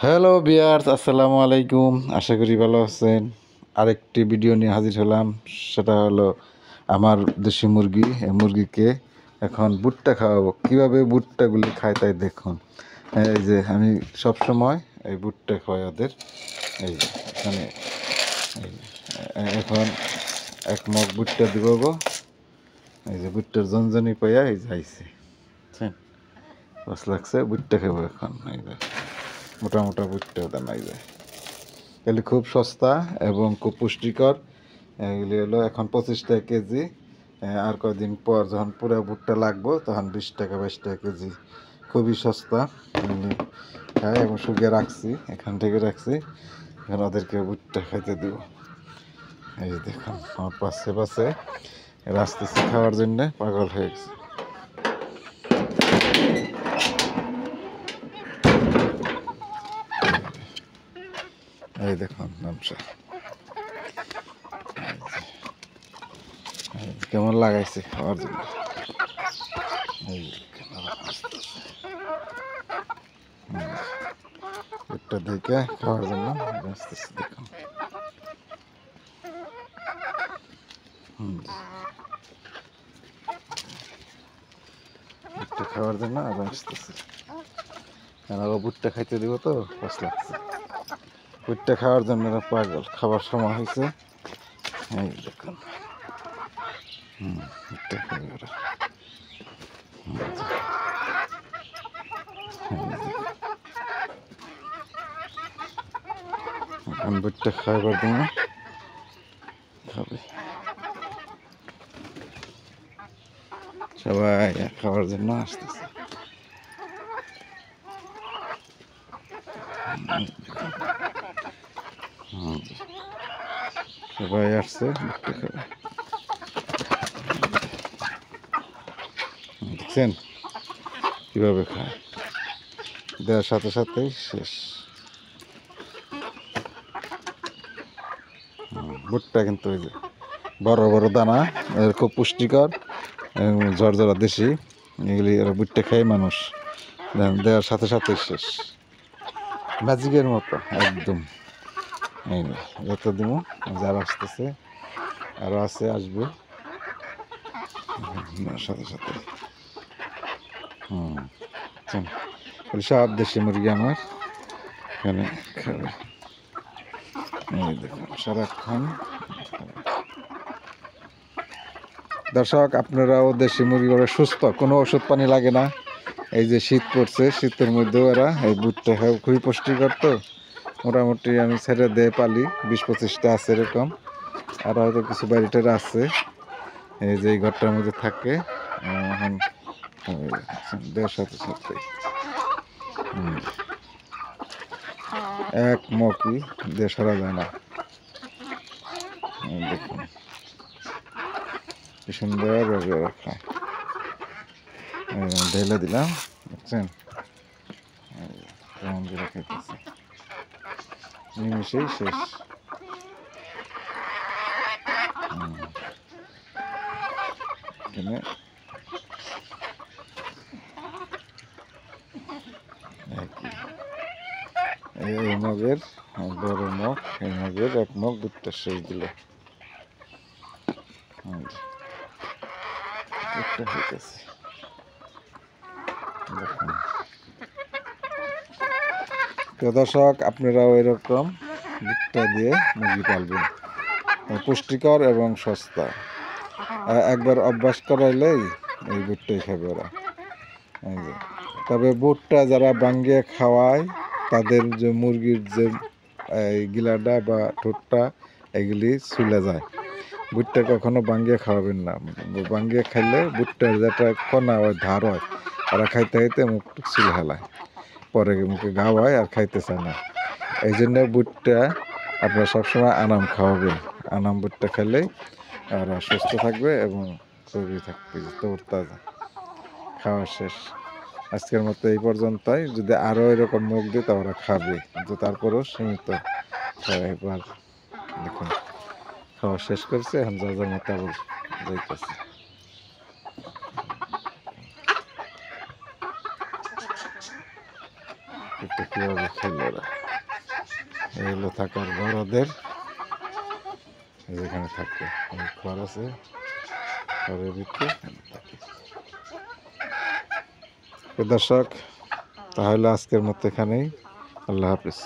Hello বিয়ার্স, আসসালামু আলাইকুম। আশা করি ভালো আছেন। আরেকটি ভিডিও নিয়ে হাজির হলাম। সেটা হলো আমার দেশি মুরগি। এই মুরগিকে এখন ভুট্টা খাওয়াবো। কীভাবে ভুট্টাগুলি খায় তাই দেখুন। এই যে আমি সব সময় এই ভুট্টা খাওয়াই ওদের। এই যে এখানে এই যে, এখন এক মগ ভুট্টা দিব গো। এই যে ভুট্টার জনজনি পাইয়া এই যাইছে, বুঝছেন? বস লাগছে ভুট্টা খাবো এখন। এই যে মোটা মোটা ভুট্টা দানাই যায়। এগুলি খুব সস্তা এবং খুব পুষ্টিকর। এগুলি হলো এখন 25 টাকা কেজি। আর কয়েকদিন পর যখন পুরো ভুট্টা লাগবো তখন 20 টাকা 22 টাকা কেজি। খুবই সস্তা। এগুলি খাই এবং শুকিয়ে রাখছি, এখান থেকে রাখছি। এখন ওদেরকে ভুট্টা খাইতে দিব। এই যে দেখুন আমার পাশে পাশে আসতেছে খাওয়ার জন্য, পাগল হয়ে গেছে। এই দেখুন নামসা কেমন লাগাইছে খাওয়ার জন্য। এই ভুট্টা দেখে খাওয়ার জন্য আসতেছে দেখুন। ভুট্টা খাওয়ার জন্য আর আসতেছে। আবার ভুট্টা খাইতে দিব তো কষ্ট লাগছে। ভুট্টা খাওয়ার জন্য এরা পাগল। খাবার সময় হয়েছে। এই দেখুন ভুট্টা খাবে ওরা। এখন ভুট্টা খাওয়াবার জন্য খাবে সবাই, খাওয়ার জন্য আসতেছে। সবাই আসছে ভুট্টা খাবে। দেখছেন কীভাবে খায়, দেওয়ার সাথে সাথেই শেষ। ভুট্টা কিন্তু ওই যে বড় বড় দানা, এর খুব পুষ্টিকর, ঝরঝরা দেশি। এগুলি এরা ভুট্টা খায় মানুষ, দেওয়ার সাথে সাথেই শেষ, ম্যাজিকের মতো একদম। এই যত দিব যারা আসতেছে আরও আছে, আসবে সাথে সাথে। সব দেশি মুরগি আমার এখানে খাবে। এই দেখুন সারাক্ষণ। দর্শক, আপনারাও দেশি মুরগি করে সুস্থ, কোনো ওষুধ পানি লাগে না। এই যে শীত পড়ছে, শীতের মধ্যেও এরা এই ভুট্টা খায়, খুবই পুষ্টিকর। তো মোটামুটি আমি ছেড়ে দিয়ে পালি 20-25টা আছে এরকম, আর হয়তো কিছু বাড়িটার আছে। এই যে এই ঘরটার মধ্যে থাকে। এখন দেওয়ার সাথে সাথে এক মকই দিয়ে সারা যায় না। দেখুন কি সুন্দরভাবে ওরা খায়। ঢেলে দিলাম, বুঝছেন কেমন করে খাইতেছে, নিমিশেই শেষ। এখানে এই মগের বড় মগ, এই মগের এক মগ ভুট্টা শেষ দিল। হইতেছে দেখুন। তো দর্শক, আপনারাও এরকম ভুট্টা দিয়ে মুরগি পালবেন, পুষ্টিকর এবং সস্তা। একবার অভ্যাস করাইলেই এই ভুট্টাই খাবে ওরা। এই যে তবে ভুট্টা যারা বাঙ্গিয়ে খাওয়ায় তাদের যে মুরগির যে এই গিলাটা বা ঠোঁটটা এগুলি চুলে যায়। ভুট্টা কখনো বাঙ্গিয়ে খাওয়াবেন না। বাঙ্গিয়ে খাইলে ভুট্টার যেটা কণা হয়, ধার হয়, ওরা খাইতে খাইতে মুখ টুক চুলে হেলায়, পরে মুখে ঘা হয় আর খাইতে চায় না। এই জন্য ভুট্টা আপনারা সবসময় আনাম খাওয়াবেন। আনাম ভুট্টা খেলেই ওরা সুস্থ থাকবে এবং খুবই থাকবে তরতাজা। খাওয়া শেষ। আজকের মতো এই পর্যন্তই। যদি আরও এরকম মুখ দিই তা ওরা খাবে, কিন্তু তারপরেও সীমিত। একবার দেখুন খাওয়া শেষ করছে, এখন যা যার মতো আবার যাইতেছে। মাটিতে কীভাবে খেলে ওরা। এগুলো থাকার ঘর ওদের, যেখানে থাকে অনেক ঘর আছে, ঘরের ভিতরে থাকে। দর্শক, তাহলে আজকের মতো এখানেই। আল্লাহ হাফিজ।